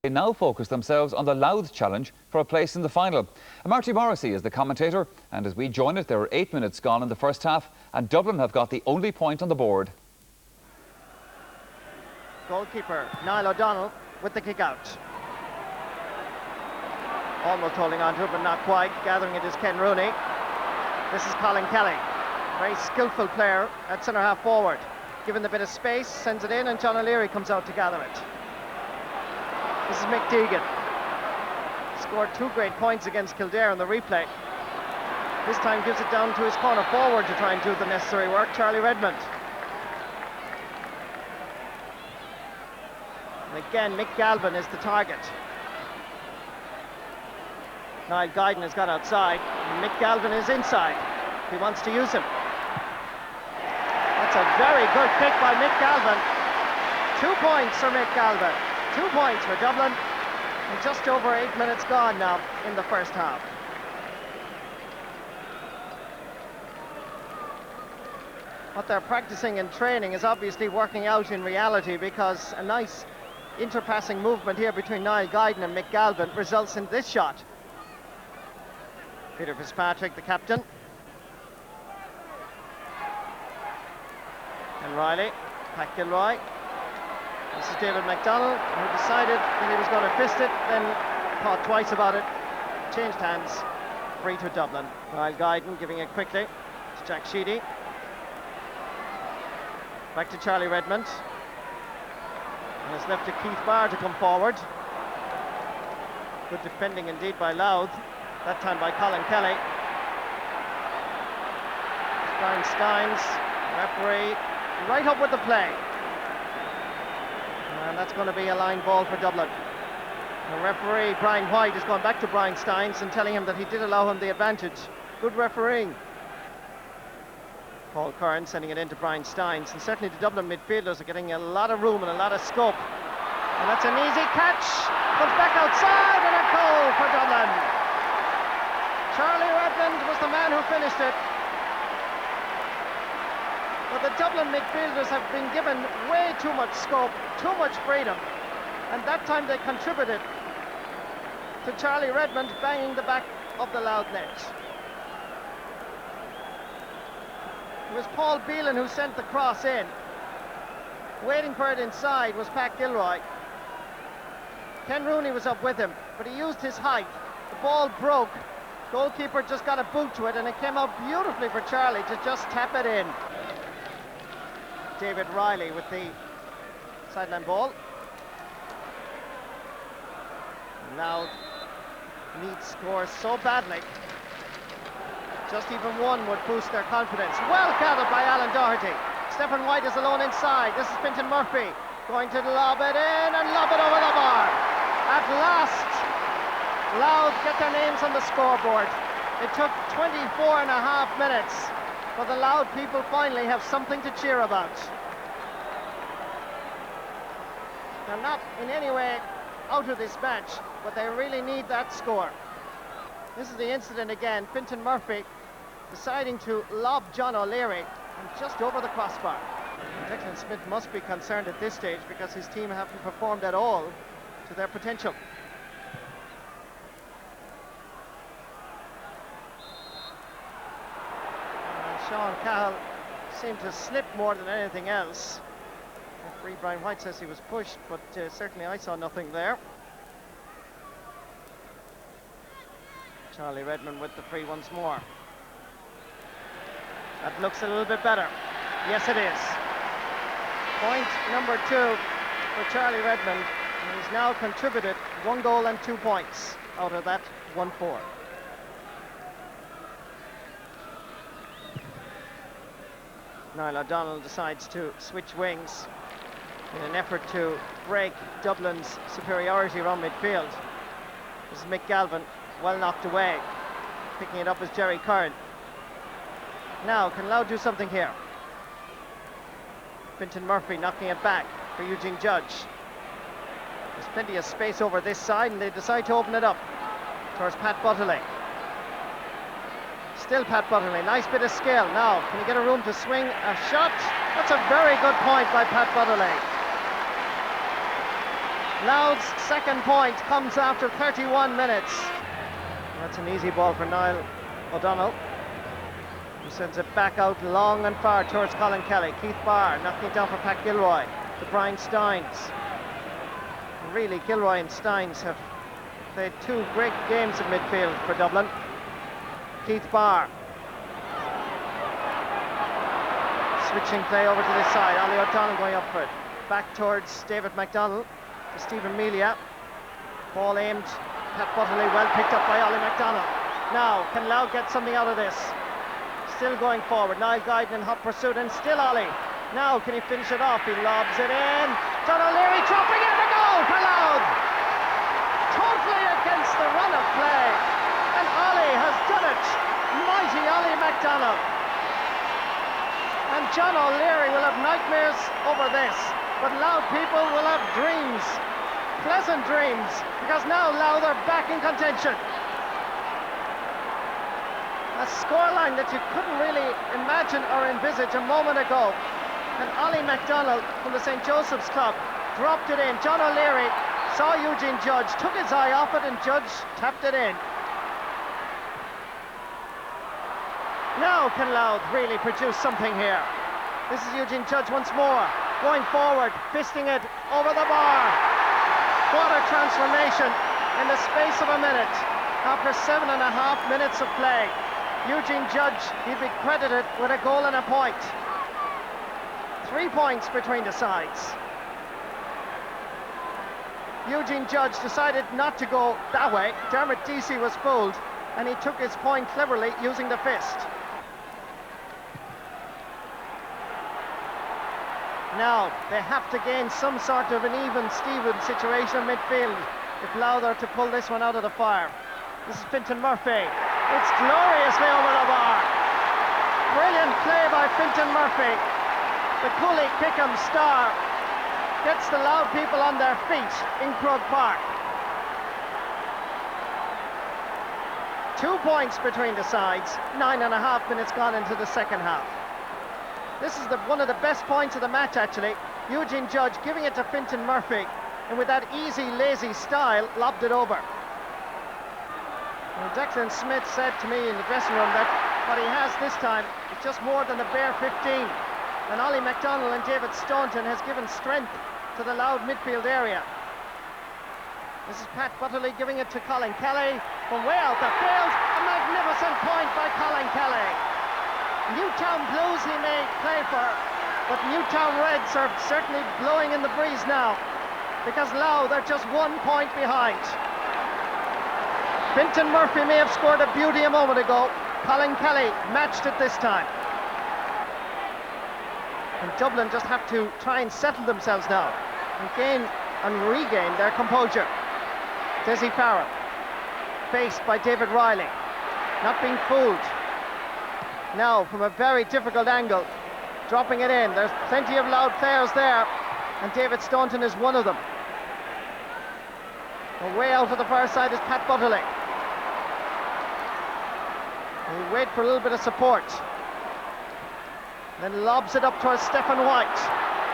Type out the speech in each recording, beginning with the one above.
They now focus themselves on the Louth challenge for a place in the final. Marty Morrissey is the commentator, and as we join it, there are 8 minutes gone in the first half, and Dublin have got the only point on the board. Goalkeeper Niall O'Donnell with the kick out. Almost holding on to it, but not quite. Gathering it is Ken Rooney. This is Colin Kelly, very skillful player at centre half forward. Given the bit of space, sends it in, and John O'Leary comes out to gather it. This is Mick Deegan. Scored 2 great points against Kildare in the replay. This time gives it down to his corner forward to try and do the necessary work, Charlie Redmond. And again, Mick Galvin is the target. Niall Guyden has got outside, and Mick Galvin is inside. He wants to use him. That's a very good kick by Mick Galvin. 2 points for Mick Galvin. 2 points for Dublin, and just over 8 minutes gone now in the first half. What they're practicing and training is obviously working out in reality, because a nice interpassing movement here between Niall Guyden and Mick Galvin results in this shot. Peter Fitzpatrick, the captain. And Riley, Pat Gilroy. This is David MacDonald, who decided that he was going to fist it, then thought twice about it, changed hands, free to Dublin. Niall Guyden giving it quickly to Jack Sheedy. Back to Charlie Redmond. And it's left to Keith Barr to come forward. Good defending indeed by Louth, that time by Colin Kelly. Brian Steins, referee, right up with the play. And that's going to be a line ball for Dublin. The referee, Brian White, has gone back to Brian Steins and telling him that he did allow him the advantage. Good refereeing. Paul Curran sending it into Brian Steins, and certainly the Dublin midfielders are getting a lot of room and a lot of scope. And that's an easy catch. Comes back outside, and a goal for Dublin. Charlie Redmond was the man who finished it. But the Dublin midfielders have been given way too much scope, too much freedom, and that time they contributed to Charlie Redmond banging the back of the Louth net. It was Paul Beelan who sent the cross in. Waiting for it inside was Pat Gilroy. Ken Rooney was up with him, but he used his height. The ball broke. Goalkeeper just got a boot to it, and it came out beautifully for Charlie to just tap it in. David Riley with the sideline ball. Louth need scores so badly. Just even one would boost their confidence. Well gathered by Alan Doherty. Stephen White is alone inside. This is Fintan Murphy going to lob it in and lob it over the bar. At last, Louth get their names on the scoreboard. It took 24 and a half minutes. But the Louth people finally have something to cheer about. They're not in any way out of this match, but they really need that score. This is the incident again. Fintan Murphy deciding to lob John O'Leary and just over the crossbar. Declan Smith must be concerned at this stage because his team haven't performed at all to their potential. Sean Cahill seemed to slip more than anything else. Referee Brian White says he was pushed, but certainly I saw nothing there. Charlie Redmond with the free once more. That looks a little bit better. Yes, it is. Point number 2 for Charlie Redmond. And he's now contributed 1 goal and 2 points out of that 1-4. Niall O'Donnell decides to switch wings in an effort to break Dublin's superiority around midfield. This is Mick Galvin, well knocked away. Picking it up is Jerry Curran. Now, can Louth do something here? Fintan Murphy knocking it back for Eugene Judge. There's plenty of space over this side, and they decide to open it up towards Pat Butterley. Still Pat Butterley, nice bit of skill. Now, can he get a room to swing a shot? That's a very good point by Pat Butterley. Louth's second point comes after 31 minutes. That's an easy ball for Niall O'Donnell, who sends it back out long and far towards Colin Kelly. Keith Barr knocking it down for Pat Gilroy to Brian Steins. Really, Gilroy and Steins have played two great games in midfield for Dublin. Keith Barr switching play over to this side. Ollie O'Donnell going up for it. Back towards David McDonald to Stephen Melia. Ball aimed. Pat Butterley well picked up by Ollie McDonald. Now, can Louth get something out of this? Still going forward. Niall Guyton in hot pursuit, and still Ollie. Now, can he finish it off? He lobs it in. John O'Leary dropping in the goal for Louth. Totally against the run of play. And Ollie has done it. Mighty Ollie McDonald. And John O'Leary will have nightmares over this, but Louth people will have dreams, pleasant dreams, because now Louth are back in contention. A scoreline that you couldn't really imagine or envisage a moment ago. And Ollie McDonald from the St. Joseph's Club dropped it in. John O'Leary saw Eugene Judge, took his eye off it, and Judge tapped it in. Now can Louth really produce something here? This is Eugene Judge once more, going forward, fisting it over the bar. What a transformation in the space of a minute. After 7.5 minutes of play, Eugene Judge, he'd be credited with a goal and a point. 3 points between the sides. Eugene Judge decided not to go that way. Dermot Deasy was fooled, and he took his point cleverly using the fist. Now, they have to gain some sort of an even-Steven situation in midfield if Louth are to pull this one out of the fire. This is Fintan Murphy. It's gloriously over the bar. Brilliant play by Fintan Murphy. The Cooley Kickham star gets the Louth people on their feet in Croke Park. 2 points between the sides, 9.5 minutes gone into the second half. This is one of the best points of the match, actually. Eugene Judge giving it to Fintan Murphy, and with that easy, lazy style, lobbed it over. Well, Declan Smith said to me in the dressing room that what he has this time is just more than a bare 15. And Ollie McDonald and David Staunton has given strength to the Louth midfield area. This is Pat Butterley giving it to Colin Kelly from way out the field. A magnificent point by Colin Kelly. Newtown Blues he may play for, but Newtown Reds are certainly blowing in the breeze now, because Louth are just 1 point behind. Fintan Murphy may have scored a beauty a moment ago. Colin Kelly matched it this time. And Dublin just have to try and settle themselves now and gain and regain their composure. Dessie Farrell, faced by David Riley, not being fooled. Now from a very difficult angle, dropping it in. There's plenty of Louth players there, and David Staunton is one of them. Way out to the far side is Pat Butterley. He'll wait for a little bit of support. Then lobs it up towards Stephen White.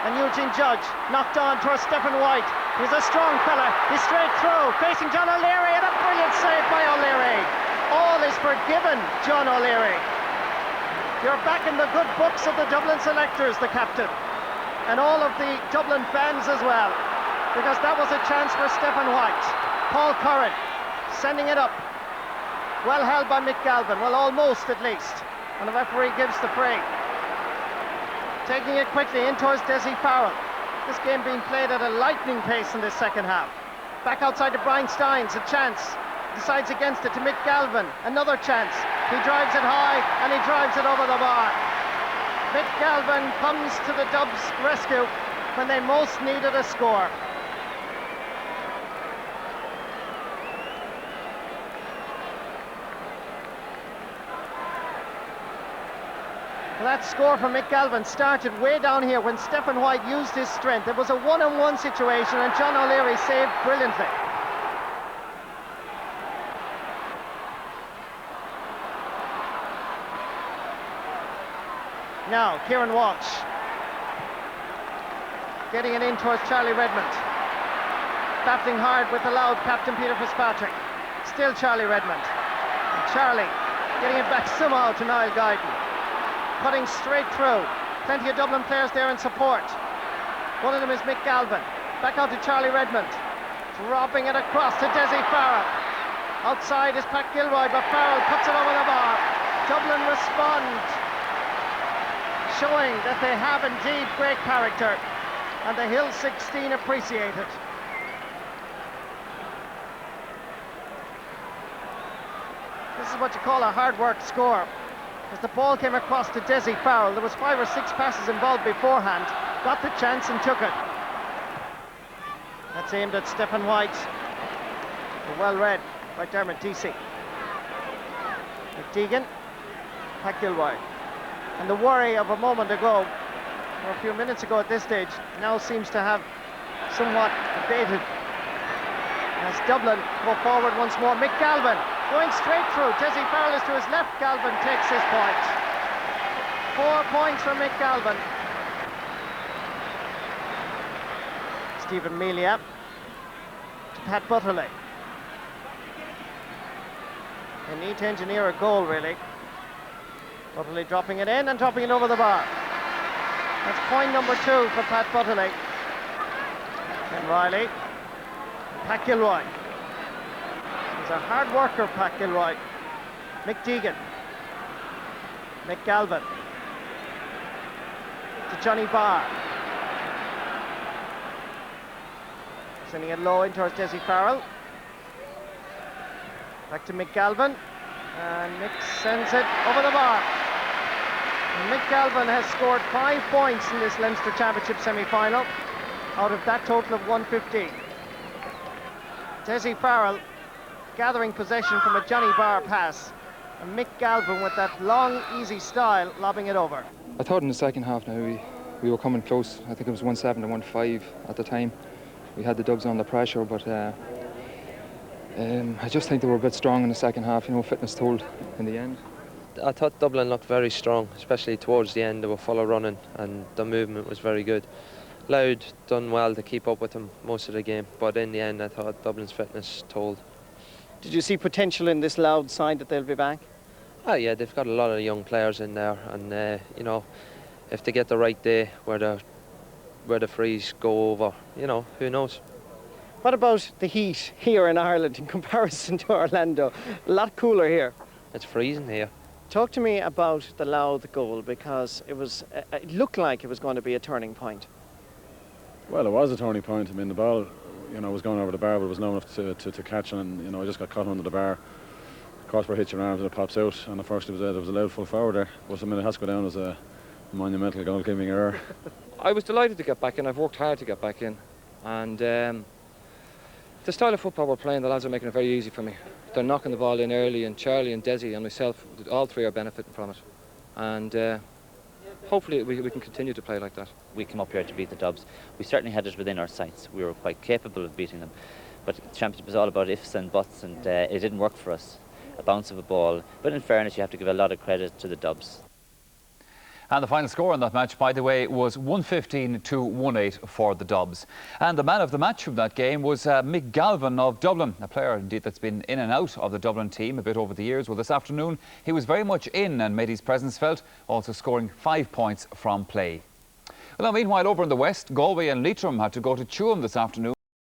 And Eugene Judge knocked on towards Stephen White. He's a strong fella. He's straight through, facing John O'Leary, and a brilliant save by O'Leary. All is forgiven, John O'Leary. You're back in the good books of the Dublin selectors, the captain. And all of the Dublin fans as well. Because that was a chance for Stephen White. Paul Curran sending it up. Well held by Mick Galvin. Well, almost at least. And the referee gives the free. Taking it quickly in towards Dessie Farrell. This game being played at a lightning pace in this second half. Back outside to Brian Steins, a chance. Decides against it to Mick Galvin. Another chance. He drives it high and he drives it over the bar. Mick Galvin comes to the Dubs' rescue when they most needed a score. Well, that score from Mick Galvin started way down here when Stephen White used his strength. It was a one-on-one situation and John O'Leary saved brilliantly. Now, Kieran Walsh getting it in towards Charlie Redmond. battling hard with the Louth captain Peter Fitzpatrick. Still Charlie Redmond. And Charlie getting it back somehow to Niall Guyton. Cutting straight through. Plenty of Dublin players there in support. One of them is Mick Galvin. Back out to Charlie Redmond. Dropping it across to Dessie Farrell. Outside is Pat Gilroy, but Farrell puts it over the bar. Dublin respond, showing that they have indeed great character, and the Hill 16 appreciate it. This is what you call a hard-worked score. As the ball came across to Dessie Farrell, there was 5 or 6 passes involved beforehand, got the chance and took it. That's aimed at Stephen White. Well read by Dermot Deasy. McDeegan, Pat Gilroy. And the worry of a moment ago, or a few minutes ago at this stage, now seems to have somewhat abated. As Dublin go forward once more. Mick Galvin going straight through. Dessie Farrell is to his left. Galvin takes his point. 4 points for Mick Galvin. Stephen Melia to Pat Butterley. They need to engineer a goal, really. Butterley dropping it in and dropping it over the bar. That's point number 2 for Pat Butterley. Ken Riley. Pat Gilroy. He's a hard worker, Pat Gilroy. Mick Deegan. Mick Galvin. To Johnny Barr. Sending it low in towards Dessie Farrell. Back to Mick Galvin. And Mick sends it over the bar. And Mick Galvin has scored 5 points in this Leinster Championship semi-final out of that total of 115. Dessie Farrell gathering possession from a Johnny Barr pass, and Mick Galvin with that long, easy style lobbing it over. I thought in the second half now we were coming close. I think it was 1-7 to 1-5 at the time. We had the Dubs under pressure, but I just think they were a bit strong in the second half. You know, fitness told in the end. I thought Dublin looked very strong, especially towards the end. They were full of running and the movement was very good. Louth done well to keep up with them most of the game, but in the end I thought Dublin's fitness told. Did you see potential in this Louth side that they'll be back? Oh yeah, they've got a lot of young players in there, and you know, if they get the right day where the frees go over, you know, who knows. What about the heat here in Ireland in comparison to Orlando? A lot cooler here. It's freezing here. Talk to me about the Louth goal, because it looked like it was going to be a turning point. Well, it was a turning point. I mean, the ball, you know, was going over the bar, but it was low enough to catch, and you know, I just got caught under the bar. Crossbar hits your arms and it pops out, and at first there was a loud full forward there. But I mean, it has to go down as a monumental goalkeeping error. I was delighted to get back in. I've worked hard to get back in, and the style of football we're playing, the lads are making it very easy for me. They're knocking the ball in early, and Charlie and Dessie and myself, all 3 are benefiting from it. And hopefully we can continue to play like that. We came up here to beat the Dubs. We certainly had it within our sights. We were quite capable of beating them. But the championship is all about ifs and buts, and it didn't work for us. A bounce of a ball. But in fairness, you have to give a lot of credit to the Dubs. And the final score in that match, by the way, was 115 to 1-8 for the Dubs. And the man of the match from that game was Mick Galvin of Dublin, a player indeed that's been in and out of the Dublin team a bit over the years. Well, this afternoon he was very much in and made his presence felt, also scoring 5 points from play. Well, now, meanwhile, over in the west, Galway and Leitrim had to go to Tuam this afternoon.